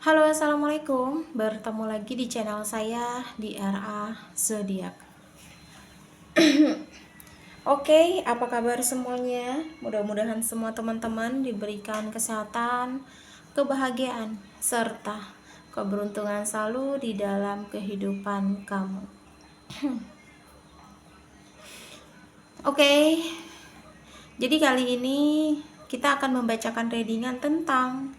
Halo, assalamualaikum. Bertemu lagi di channel saya di RA Zodiak. Oke, apa kabar semuanya? Mudah-mudahan semua teman-teman diberikan kesehatan, kebahagiaan, serta keberuntungan selalu di dalam kehidupan kamu. Oke, jadi kali ini kita akan membacakan readingan tentang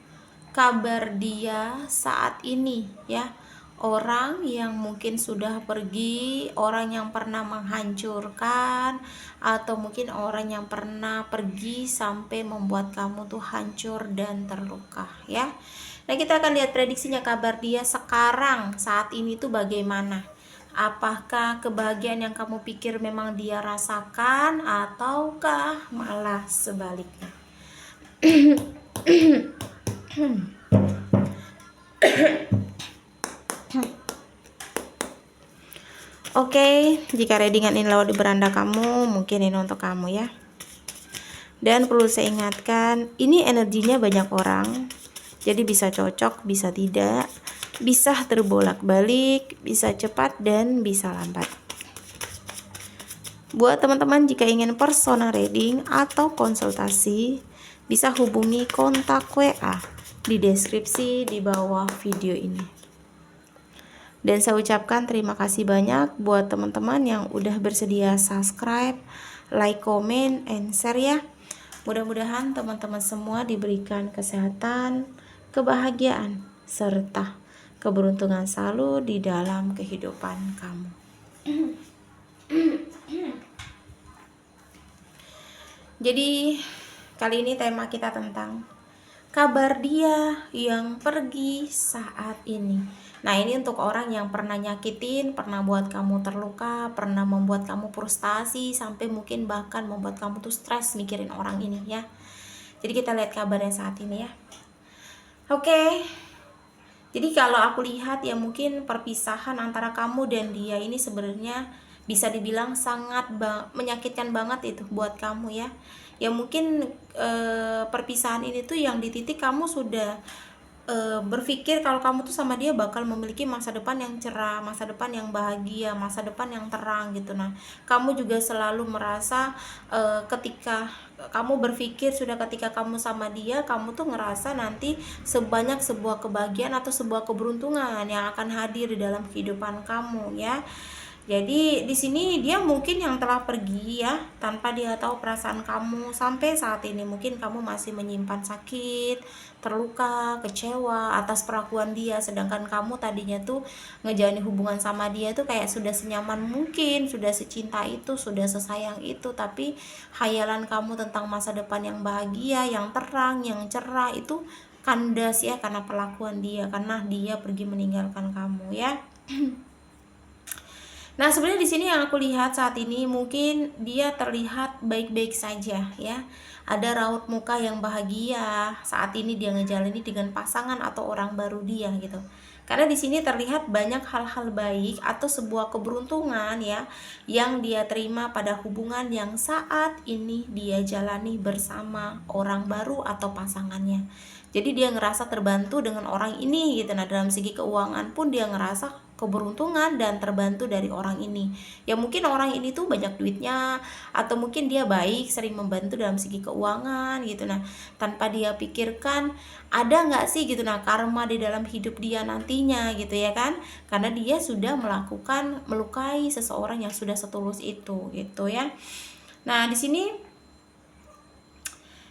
kabar dia saat ini ya. Orang yang mungkin sudah pergi, orang yang pernah menghancurkan, atau mungkin orang yang pernah pergi sampai membuat kamu tuh hancur dan terluka ya. Nah, kita akan lihat prediksinya kabar dia sekarang saat ini tuh bagaimana. Apakah kebahagiaan yang kamu pikir memang dia rasakan ataukah malah sebaliknya? Oke, jika readingan ini lewat di beranda kamu, mungkin ini untuk kamu ya. Dan perlu saya ingatkan, ini energinya banyak orang, jadi bisa cocok, bisa tidak, bisa terbolak-balik, bisa cepat dan bisa lambat. Buat teman-teman jika ingin personal reading atau konsultasi, bisa hubungi kontak WA di deskripsi di bawah video ini. Dan saya ucapkan terima kasih banyak buat teman-teman yang udah bersedia subscribe, like, comment, and share ya. Mudah-mudahan teman-teman semua diberikan kesehatan, kebahagiaan, serta keberuntungan selalu di dalam kehidupan kamu. Jadi kali ini tema kita tentang kabar dia yang pergi saat ini. Nah, ini untuk orang yang pernah nyakitin, pernah buat kamu terluka, pernah membuat kamu frustasi, sampai mungkin bahkan membuat kamu tuh stres mikirin orang ini ya. Jadi kita lihat kabarnya saat ini ya. Oke. Jadi kalau aku lihat ya, mungkin perpisahan antara kamu dan dia ini sebenarnya bisa dibilang sangat menyakitkan banget itu buat kamu ya. Ya mungkin perpisahan ini tuh yang di titik kamu sudah berpikir kalau kamu tuh sama dia bakal memiliki masa depan yang cerah, masa depan yang bahagia, masa depan yang terang gitu. Nah, kamu juga selalu merasa ketika kamu berpikir sudah ketika kamu sama dia, kamu tuh ngerasa nanti sebanyak sebuah kebahagiaan atau sebuah keberuntungan yang akan hadir di dalam kehidupan kamu ya. Jadi di sini dia mungkin yang telah pergi ya, tanpa dia tahu perasaan kamu. Sampai saat ini mungkin kamu masih menyimpan sakit, terluka, kecewa atas perlakuan dia. Sedangkan kamu tadinya tuh ngejalani hubungan sama dia tuh kayak sudah senyaman mungkin, sudah secinta itu, sudah sesayang itu. Tapi hayalan kamu tentang masa depan yang bahagia, yang terang, yang cerah itu kandas ya karena perlakuan dia, karena dia pergi meninggalkan kamu ya. Nah, sebenarnya di sini yang aku lihat saat ini mungkin dia terlihat baik-baik saja ya. Ada raut muka yang bahagia saat ini dia ngejalani dengan pasangan atau orang baru dia gitu. Karena di sini terlihat banyak hal-hal baik atau sebuah keberuntungan ya yang dia terima pada hubungan yang saat ini dia jalani bersama orang baru atau pasangannya. Jadi dia ngerasa terbantu dengan orang ini gitu. Nah, dalam segi keuangan pun dia ngerasa keberuntungan dan terbantu dari orang ini. Ya mungkin orang ini tuh banyak duitnya, atau mungkin dia baik, sering membantu dalam segi keuangan gitu. Nah, tanpa dia pikirkan ada nggak sih gitu nah karma di dalam hidup dia nantinya gitu ya kan, karena dia sudah melakukan melukai seseorang yang sudah setulus itu gitu ya. Nah, di sini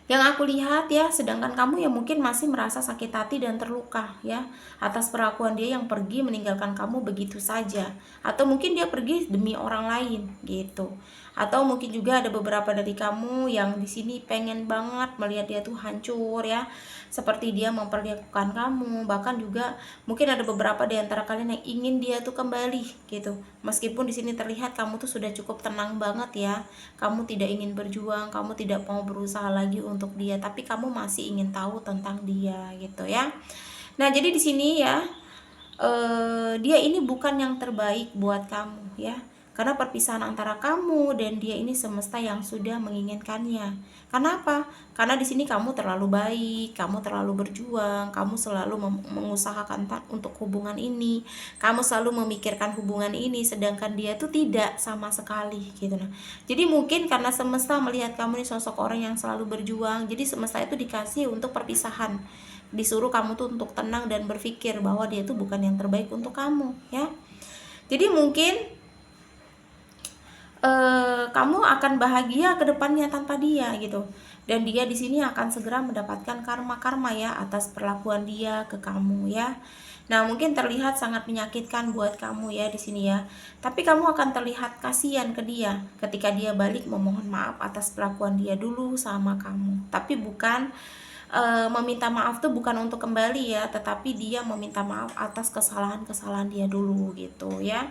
yang aku lihat ya, sedangkan kamu ya mungkin masih merasa sakit hati dan terluka ya atas perlakuan dia yang pergi meninggalkan kamu begitu saja, atau mungkin dia pergi demi orang lain gitu. Atau mungkin juga ada beberapa dari kamu yang di sini pengen banget melihat dia tuh hancur ya, seperti dia memperlakukan kamu. Bahkan juga mungkin ada beberapa di antara kalian yang ingin dia tuh kembali gitu. Meskipun di sini terlihat kamu tuh sudah cukup tenang banget ya. Kamu tidak ingin berjuang, kamu tidak mau berusaha lagi untuk dia, tapi kamu masih ingin tahu tentang dia gitu ya. Nah, jadi di sini ya dia ini bukan yang terbaik buat kamu ya. Karena perpisahan antara kamu dan dia ini semesta yang sudah menginginkannya. Kenapa? Karena di sini kamu terlalu baik, kamu terlalu berjuang, kamu selalu mengusahakan untuk hubungan ini, kamu selalu memikirkan hubungan ini, sedangkan dia tuh tidak sama sekali gitu. Nah, jadi mungkin karena semesta melihat kamu ini sosok orang yang selalu berjuang, jadi semesta itu dikasih untuk perpisahan, disuruh kamu tuh untuk tenang dan berpikir bahwa dia tuh bukan yang terbaik untuk kamu, ya. Jadi mungkin kamu akan bahagia ke depannya tanpa dia gitu. Dan dia di sini akan segera mendapatkan karma-karma ya atas perlakuan dia ke kamu ya. Nah, mungkin terlihat sangat menyakitkan buat kamu ya di sini ya. Tapi kamu akan terlihat kasihan ke dia ketika dia balik memohon maaf atas perlakuan dia dulu sama kamu. Tapi bukan meminta maaf tuh bukan untuk kembali ya, tetapi dia meminta maaf atas kesalahan-kesalahan dia dulu gitu ya.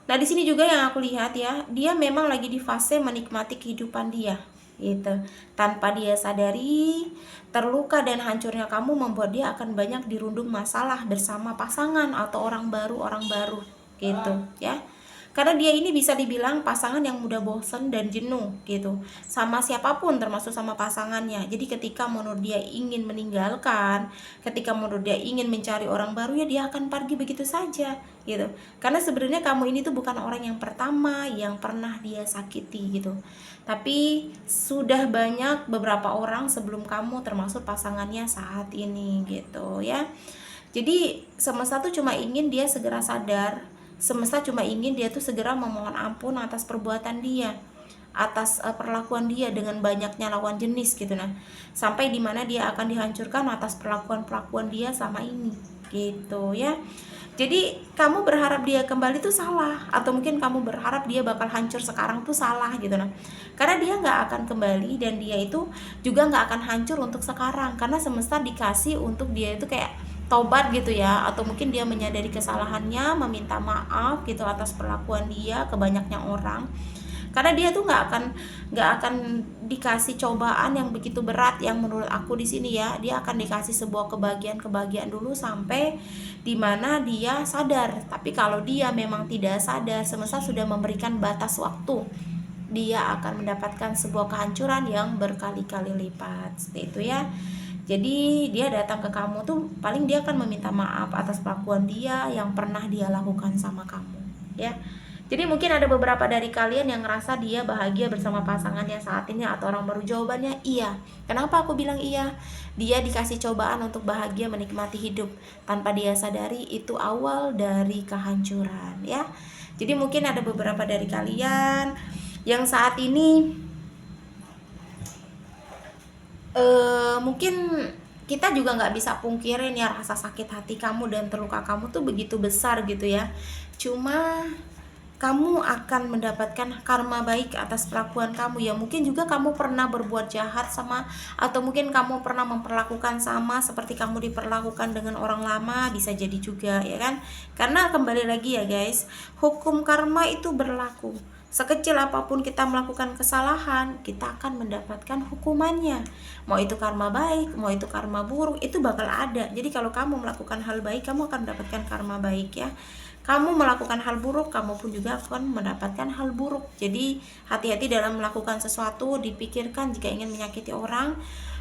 Nah, di sini juga yang aku lihat ya, dia memang lagi di fase menikmati kehidupan dia, gitu. Tanpa dia sadari, terluka dan hancurnya kamu membuat dia akan banyak dirundung masalah bersama pasangan atau orang baru, gitu, ya. Karena dia ini bisa dibilang pasangan yang mudah bosan dan jenuh gitu sama siapapun, termasuk sama pasangannya. Jadi ketika menurut dia ingin meninggalkan, ketika menurut dia ingin mencari orang baru, ya dia akan pergi begitu saja gitu. Karena sebenarnya kamu ini tuh bukan orang yang pertama yang pernah dia sakiti gitu, tapi sudah banyak beberapa orang sebelum kamu, termasuk pasangannya saat ini gitu ya. Jadi semesta tuh cuma ingin dia segera sadar, semesta cuma ingin dia tuh segera memohon ampun atas perbuatan dia, atas perlakuan dia dengan banyaknya lawan jenis gitu. Nah, sampai dimana dia akan dihancurkan atas perlakuan dia sama ini gitu ya. Jadi kamu berharap dia kembali tuh salah, atau mungkin kamu berharap dia bakal hancur sekarang tuh salah gitu. Nah, karena dia nggak akan kembali dan dia itu juga nggak akan hancur untuk sekarang, karena semesta dikasih untuk dia itu kayak tobat gitu ya, atau mungkin dia menyadari kesalahannya, meminta maaf gitu atas perlakuan dia ke banyaknya orang. Karena dia tuh nggak akan dikasih cobaan yang begitu berat, yang menurut aku di sini ya, dia akan dikasih sebuah kebahagiaan dulu sampai dimana dia sadar. Tapi kalau dia memang tidak sadar, semesta sudah memberikan batas waktu, dia akan mendapatkan sebuah kehancuran yang berkali-kali lipat seperti itu ya. Jadi dia datang ke kamu tuh paling dia akan meminta maaf atas perlakuan dia yang pernah dia lakukan sama kamu ya. Jadi mungkin ada beberapa dari kalian yang ngerasa dia bahagia bersama pasangannya saat ini atau orang baru. Jawabannya iya. Kenapa aku bilang iya? Dia dikasih cobaan untuk bahagia menikmati hidup. Tanpa dia sadari itu awal dari kehancuran ya. Jadi mungkin ada beberapa dari kalian yang saat ini mungkin kita juga nggak bisa pungkirin ya, rasa sakit hati kamu dan terluka kamu tuh begitu besar gitu ya. Cuma kamu akan mendapatkan karma baik atas perlakuan kamu ya. Mungkin juga kamu pernah berbuat jahat sama, atau mungkin kamu pernah memperlakukan sama seperti kamu diperlakukan dengan orang lama, bisa jadi juga ya kan. Karena kembali lagi ya guys, hukum karma itu berlaku. Sekecil apapun kita melakukan kesalahan, kita akan mendapatkan hukumannya. Mau itu karma baik, mau itu karma buruk, itu bakal ada. Jadi kalau kamu melakukan hal baik, kamu akan mendapatkan karma baik ya. Kamu melakukan hal buruk, kamu pun juga akan mendapatkan hal buruk. Jadi hati-hati dalam melakukan sesuatu, dipikirkan jika ingin menyakiti orang,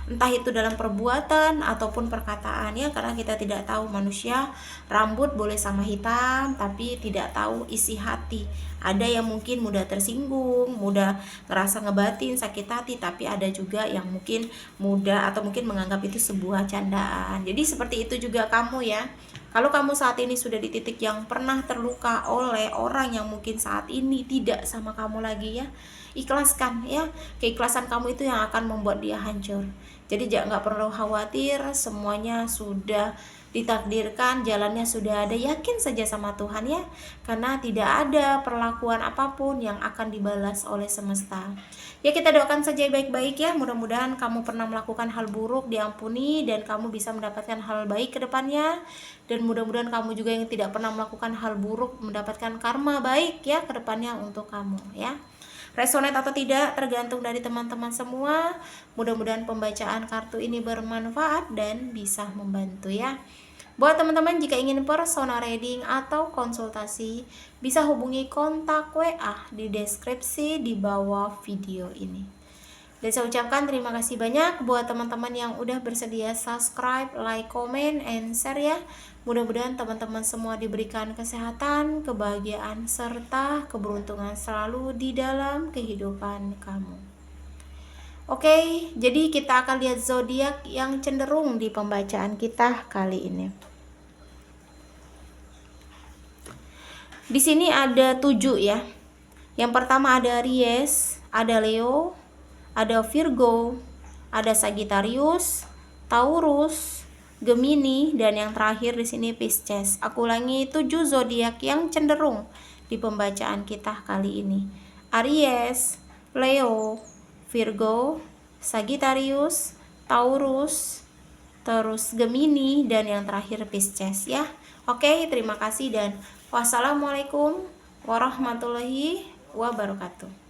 entah itu dalam perbuatan ataupun perkataan ya, karena kita tidak tahu manusia, rambut boleh sama hitam tapi tidak tahu isi hati. Ada yang mungkin mudah tersinggung, mudah ngerasa ngebatin, sakit hati, tapi ada juga yang mungkin mudah atau mungkin menganggap itu sebuah candaan. Jadi seperti itu juga kamu ya. Kalau kamu saat ini sudah di titik yang pernah terluka oleh orang yang mungkin saat ini tidak sama kamu lagi ya, ikhlaskan ya. Keikhlasan kamu itu yang akan membuat dia hancur. Jadi nggak perlu khawatir, semuanya sudah ditakdirkan, jalannya sudah ada. Yakin saja sama Tuhan ya, karena tidak ada perlakuan apapun yang akan dibalas oleh semesta. Ya, kita doakan saja baik-baik ya. Mudah-mudahan kamu pernah melakukan hal buruk diampuni dan kamu bisa mendapatkan hal baik ke depannya. Dan mudah-mudahan kamu juga yang tidak pernah melakukan hal buruk mendapatkan karma baik ya ke depannya untuk kamu ya. Resonate atau tidak tergantung dari teman-teman semua. Mudah-mudahan pembacaan kartu ini bermanfaat dan bisa membantu ya. Buat teman-teman jika ingin personal reading atau konsultasi, bisa hubungi kontak WA di deskripsi di bawah video ini. Dan saya ucapkan terima kasih banyak buat teman-teman yang udah bersedia subscribe, like, comment, and share ya. Mudah-mudahan teman-teman semua diberikan kesehatan, kebahagiaan, serta keberuntungan selalu di dalam kehidupan kamu. Oke, jadi kita akan lihat zodiak yang cenderung di pembacaan kita kali ini. Di sini ada 7 ya. Yang pertama ada Aries, ada Leo, ada Virgo, ada Sagittarius, Taurus, Gemini, dan yang terakhir di sini Pisces. Aku ulangi, 7 zodiak yang cenderung di pembacaan kita kali ini. Aries, Leo, Virgo, Sagittarius, Taurus, terus Gemini, dan yang terakhir Pisces ya. Oke, terima kasih dan wassalamualaikum warahmatullahi wabarakatuh.